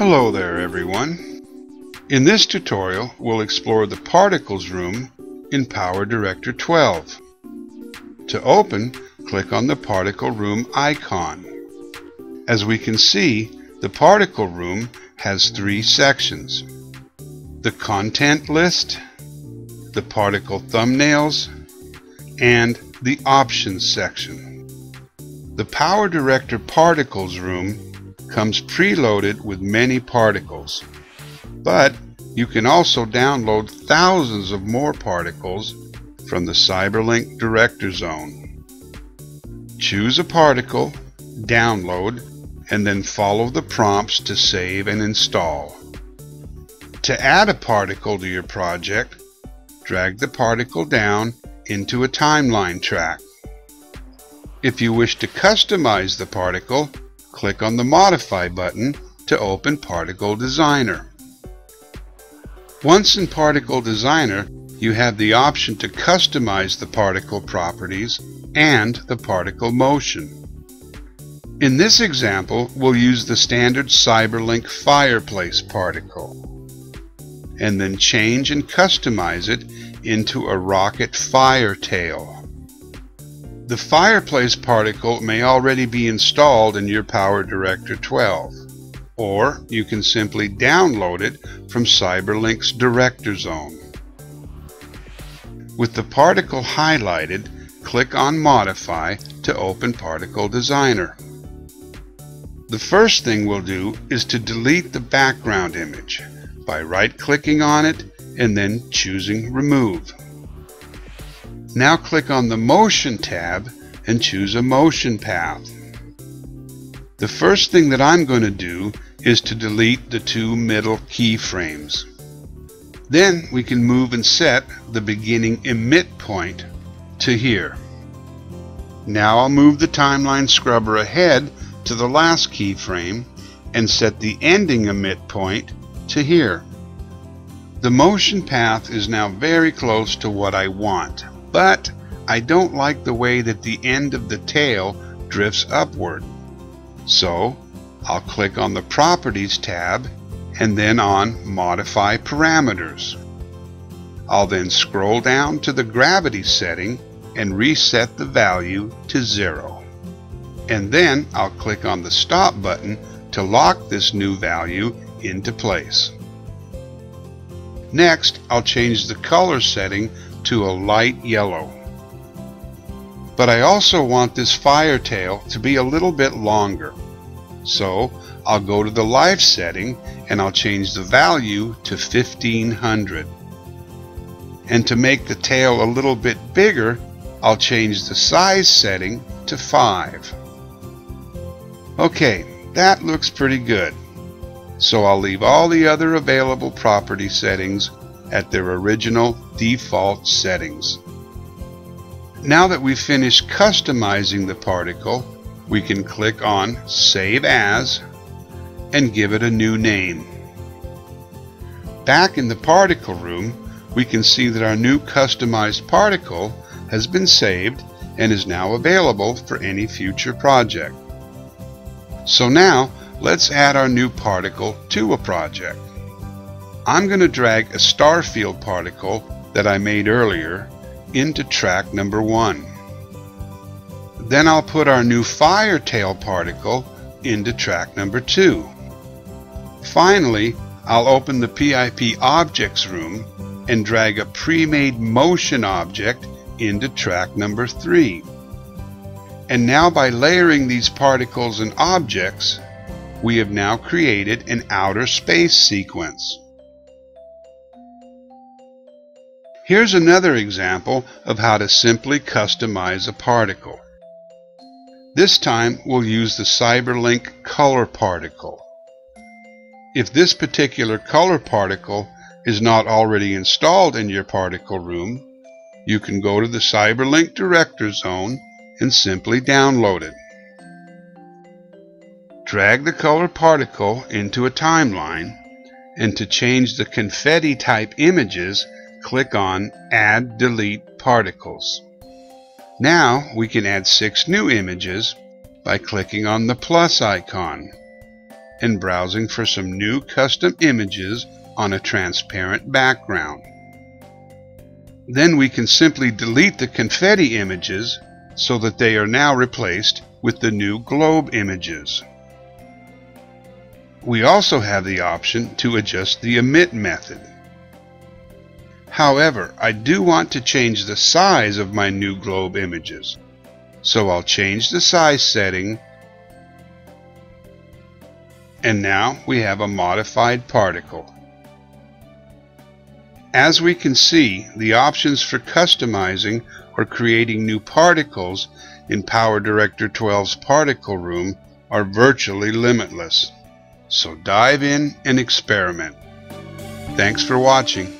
Hello there everyone. In this tutorial we'll explore the Particles room in PowerDirector 12. To open, click on the Particle room icon. As we can see, the Particle room has three sections: the content list, the particle thumbnails, and the options section. The PowerDirector Particles room comes preloaded with many particles, but you can also download thousands of more particles from the Cyberlink Director Zone. Choose a particle, download, and then follow the prompts to save and install. To add a particle to your project, drag the particle down into a timeline track. If you wish to customize the particle, click on the Modify button to open Particle Designer. Once in Particle Designer, you have the option to customize the particle properties and the particle motion. In this example, we'll use the standard Cyberlink fireplace particle, and then change and customize it into a rocket fire tail. The fireplace particle may already be installed in your PowerDirector 12, or you can simply download it from Cyberlink's Director Zone. With the particle highlighted, click on Modify to open Particle Designer. The first thing we'll do is to delete the background image by right-clicking on it and then choosing Remove. Now click on the Motion tab and choose a motion path. The first thing that I'm going to do is to delete the two middle keyframes. Then we can move and set the beginning emit point to here. Now I'll move the timeline scrubber ahead to the last keyframe and set the ending emit point to here. The motion path is now very close to what I want, but I don't like the way that the end of the tail drifts upward. So I'll click on the Properties tab and then on Modify Parameters. I'll then scroll down to the gravity setting and reset the value to 0. And then I'll click on the Stop button to lock this new value into place. Next, I'll change the color setting to a light yellow. But I also want this fire tail to be a little bit longer. So I'll go to the life setting and I'll change the value to 1500. And to make the tail a little bit bigger, I'll change the size setting to 5. Okay, that looks pretty good. So I'll leave all the other available property settings at their original default settings. Now that we've finished customizing the particle, we can click on Save As and give it a new name. Back in the particle room, we can see that our new customized particle has been saved and is now available for any future project. So now, let's add our new particle to a project. I'm going to drag a starfield particle that I made earlier into track number 1. Then I'll put our new firetail particle into track number 2. Finally, I'll open the PIP Objects room and drag a pre-made motion object into track number 3. And now by layering these particles and objects, we have now created an outer space sequence. Here's another example of how to simply customize a particle. This time we'll use the Cyberlink color particle. If this particular color particle is not already installed in your particle room, you can go to the Cyberlink Director Zone and simply download it. Drag the color particle into a timeline, and to change the confetti type images, click on Add Delete Particles. Now we can add 6 new images by clicking on the plus icon. and browsing for some new custom images on a transparent background. Then we can simply delete the confetti images so that they are now replaced with the new globe images. We also have the option to adjust the emit method. However, I do want to change the size of my new globe images, so I'll change the size setting, and now we have a modified particle. As we can see, the options for customizing or creating new particles in PowerDirector 12's particle room are virtually limitless. So dive in and experiment. Thanks for watching.